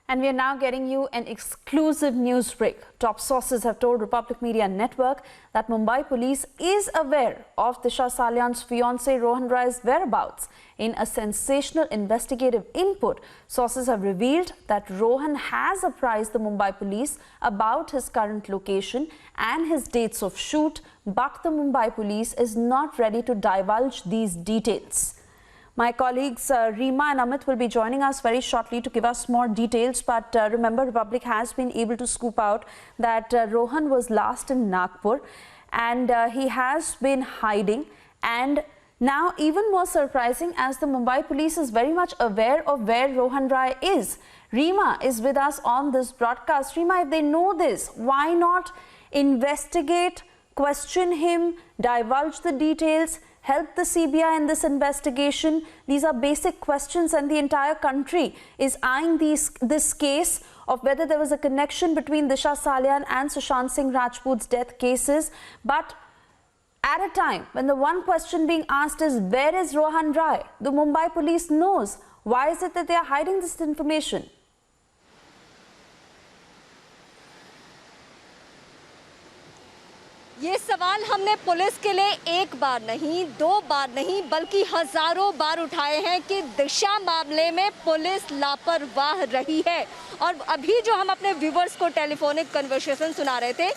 And we are now getting you an exclusive news break. Top sources have told Republic Media Network that Mumbai police is aware of Disha Salian's fiancé Rohan Rai's whereabouts. In a sensational investigative input, sources have revealed that Rohan has apprised the Mumbai police about his current location and his dates of shoot, but the Mumbai police is not ready to divulge these details. My colleagues Reema and Amit will be joining us very shortly to give us more details. But remember, Republic has been able to scoop out that Rohan was last in Nagpur and he has been hiding. And now, even more surprising, as the Mumbai police is very much aware of where Rohan Rai is. Reema is with us on this broadcast. Reema, if they know this, why not investigate, question him, divulge the details, help the CBI in this investigation? These are basic questions, and the entire country is eyeing this case of whether there was a connection between Disha Salian and Sushant Singh Rajput's death cases. But at a time when the one question being asked is, where is Rohan Rai? The Mumbai police knows. Why is it that they are hiding this information? ये सवाल हमने police के लिए एक बार नहीं, दो बार नहीं, बल्कि हजारों बार उठाए हैं कि दिशा मामले में पुलिस लापरवाह रही है। और अभी जो हम अपने व्यूवर्स को टेलीफोनिक कन्वर्सेशन सुना रहे थे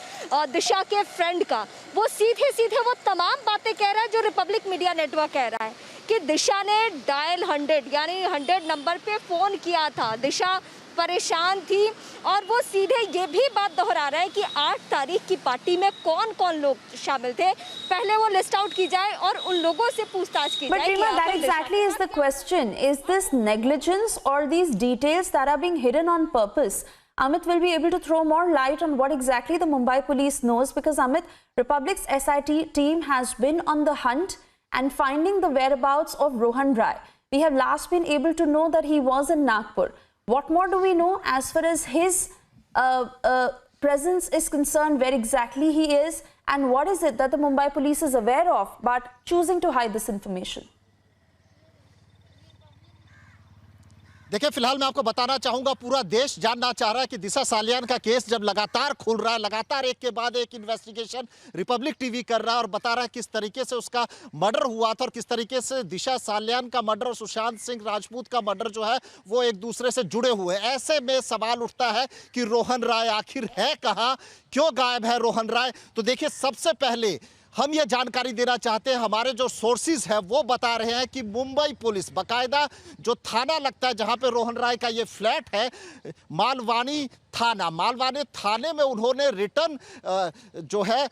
दिशा के फ्रेंड का, वो सीधे सीधे वो तमाम बातें कह रहा है जो रिपब्लिक मीडिया नेटवर्क कह रहा है कि दिशा ने डायल 100 यानी 100 नंबर पे फ़ोन किया था। दिशा परेशान थी और वो सीधे ये भी बात दोहरा रहा है कि 8 तारीख की पार्टी में कौन कौन लोग शामिल थे, पहले वो लिस्ट आउट की जाए और उन लोगों से पूछताछ की जाए। But that exactly is the question. Is this negligence or these details that are being hidden on purpose? Amit will be able to throw more light on what exactly the Mumbai police knows, because Amit, Republic's SIT team has been on the hunt and finding the whereabouts of Rohan Rai. We have last been able to know that he was in Nagpur. What more do we know as far as his presence is concerned, where exactly he is, and what is it that the Mumbai police is aware of but choosing to hide this information? देखिए, फिलहाल मैं आपको बताना चाहूँगा, पूरा देश जानना चाह रहा है कि दिशा सालियान का केस जब लगातार खुल रहा है, लगातार एक के बाद एक इन्वेस्टिगेशन रिपब्लिक टीवी कर रहा है और बता रहा है किस तरीके से उसका मर्डर हुआ था और किस तरीके से दिशा सालियान का मर्डर और सुशांत सिंह राजपूत का मर्डर जो है वो एक दूसरे से जुड़े हुए हैं। ऐसे में सवाल उठता है कि रोहन राय आखिर है कहाँ, क्यों गायब है रोहन राय? तो देखिए, सबसे पहले हम ये जानकारी देना चाहते हैं, हमारे जो सोर्सेज हैं वो बता रहे हैं कि मुंबई पुलिस बाकायदा जो थाना लगता है जहां पे रोहन राय का ये फ्लैट है, मालवानी थाने में उन्होंने रिटर्न जो है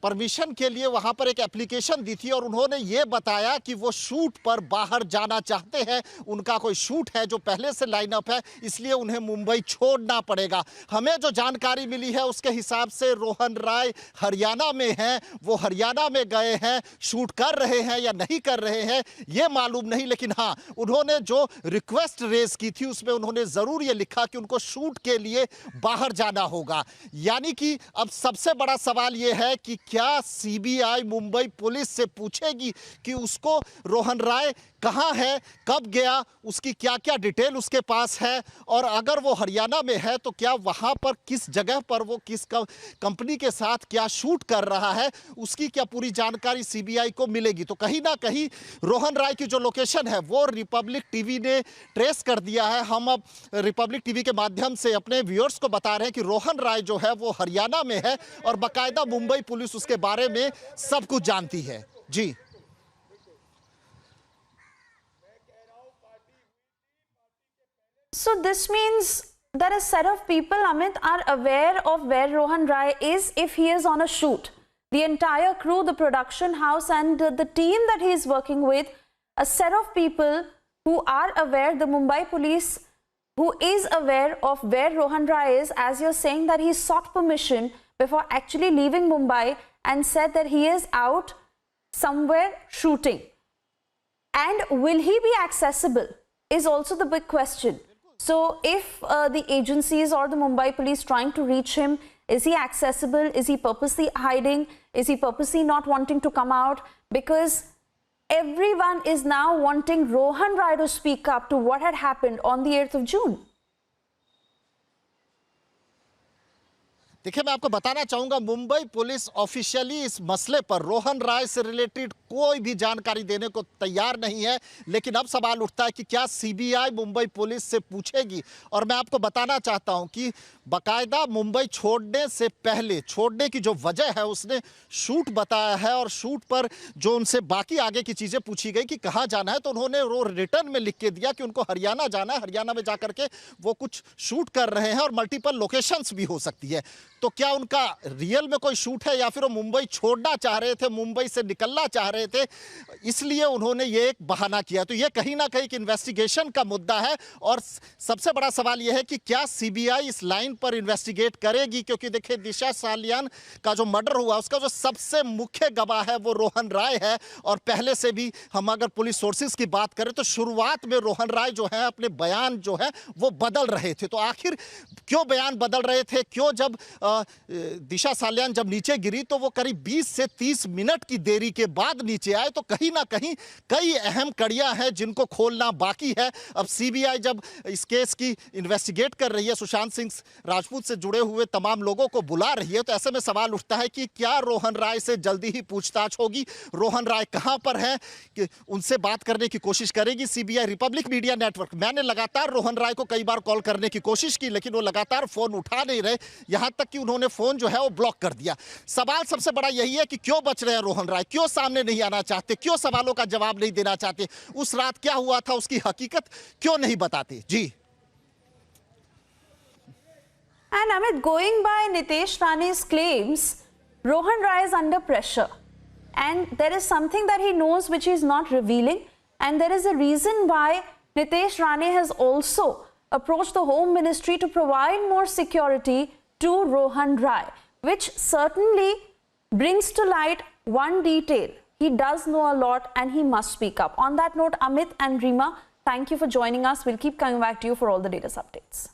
परमिशन के लिए वहां पर एक एप्लीकेशन दी थी और उन्होंने ये बताया कि वो शूट पर बाहर जाना चाहते हैं। उनका कोई शूट है जो पहले से लाइन अप है, इसलिए उन्हें मुंबई छोड़ना पड़ेगा। हमें जो जानकारी मिली है उसके हिसाब से रोहन राय हरियाणा में हैं, वो हरियाणा में गए हैं, शूट कर रहे हैं या नहीं कर रहे हैं ये मालूम नहीं, लेकिन हाँ, उन्होंने जो रिक्वेस्ट रेज की थी उसमें उन्होंने ज़रूर ये लिखा कि उनको शूट के लिए बाहर जाना होगा। यानी कि अब सबसे बड़ा सवाल ये है कि क्या सीबीआई मुंबई पुलिस से पूछेगी कि उसको रोहन राय कहाँ है, कब गया, उसकी क्या क्या डिटेल उसके पास है, और अगर वो हरियाणा में है तो क्या वहाँ पर किस जगह पर वो किस कंपनी के साथ क्या शूट कर रहा है, उसकी क्या पूरी जानकारी सीबीआई को मिलेगी। तो कहीं ना कहीं रोहन राय की जो लोकेशन है वो रिपब्लिक टीवी ने ट्रेस कर दिया है। हम अब रिपब्लिक टीवी के माध्यम से अपने व्यूअर्स को बता रहे हैं कि रोहन राय जो है वो हरियाणा में है और बाकायदा मुंबई पुलिस उसके बारे में सब कुछ जानती है। जी, so this means that a set of people, Amit, are aware of where Rohan Rai is if he is on a shoot. The entire crew, the production house and the team that he is working with, a set of people who are aware, the Mumbai police who is aware of where Rohan Rai is, as you're saying that he sought permission before actually leaving Mumbai and said that he is out somewhere shooting. And will he be accessible is also the big question. So if the agencies or the Mumbai police trying to reach him, is he accessible? Is he purposely hiding? Is he purposely not wanting to come out? Because everyone is now wanting Rohan Rai to speak up to what had happened on the 8th of June. देखिए, मैं आपको बताना चाहूंगा, Mumbai police officially इस मसले पर रोहन राय से related कोई भी जानकारी देने को तैयार नहीं है। लेकिन अब सवाल उठता है कि क्या सीबीआई मुंबई पुलिस से पूछेगी। और मैं आपको बताना चाहता हूं कि बाकायदा मुंबई छोड़ने से पहले, छोड़ने की जो वजह है उसने शूट बताया है, और शूट पर जो उनसे बाकी आगे की चीज़ें पूछी गई कि कहाँ जाना है, तो उन्होंने वो रिटर्न में लिख के दिया कि उनको हरियाणा जाना है, हरियाणा में जाकर के वो कुछ शूट कर रहे हैं और मल्टीपल लोकेशंस भी हो सकती है। तो क्या उनका रियल में कोई शूट है या फिर वो मुंबई छोड़ना चाह रहे थे, मुंबई से निकलना चाह रहे थे, इसलिए उन्होंने ये एक बहाना किया। तो ये कहीं ना कहीं एक इन्वेस्टिगेशन का मुद्दा है। और सबसे बड़ा सवाल यह है कि क्या सीबीआई इस लाइन पर इन्वेस्टिगेट करेगी, क्योंकि देखिए दिशा सालियान का जो मर्डर हुआ उसका जो सबसे मुख्य गवाह है वो रोहन राय है। और पहले से भी हम अगर पुलिस सोर्सेज की बात करें तो शुरुआत में रोहन राय जो है अपने बयान जो है वो बदल रहे थे। तो आखिर क्यों बयान बदल रहे थे, क्यों जब दिशा सालियान जब नीचे गिरी तो वो करीब 20 से 30 मिनट की देरी के बाद नीचे आए, तो कहीं ना कहीं कई अहम कड़ियां हैं जिनको खोलना बाकी है। अब सीबीआई जब इस केस की इन्वेस्टिगेट कर रही है, सुशांत सिंह राजपूत से जुड़े हुए तमाम लोगों को बुला रही है, तो ऐसे में सवाल उठता है कि क्या रोहन राय से जल्दी ही पूछताछ होगी, रोहन राय कहां पर है, कि उनसे बात करने की कोशिश करेगी सीबीआई। रिपब्लिक मीडिया नेटवर्क, मैंने लगातार रोहन राय को कई बार कॉल करने की कोशिश की, लेकिन वो लगातार फोन उठा नहीं रहे, यहां तक कि उन्होंने फोन जो है वो ब्लॉक कर दिया। सवाल सबसे बड़ा यही है कि क्यों बच रहे हैं रोहन राय, क्यों सामने नहीं आना चाहते, क्यों सवालों का जवाब नहीं देना चाहते, उस रात क्या हुआ था उसकी हकीकत क्यों नहीं बताते। जी। And Amit, going by Nitesh Rane's claims, Rohan Rai is under pressure, and there is something that he knows which he is not revealing, and there is a reason why Nitesh Rane has also approached the Home Ministry to provide more security to Rohan Rai, which certainly brings to light one detail. He does know a lot and he must speak up. On that note, Amit and Rima, thank you for joining us. We'll keep coming back to you for all the latest updates.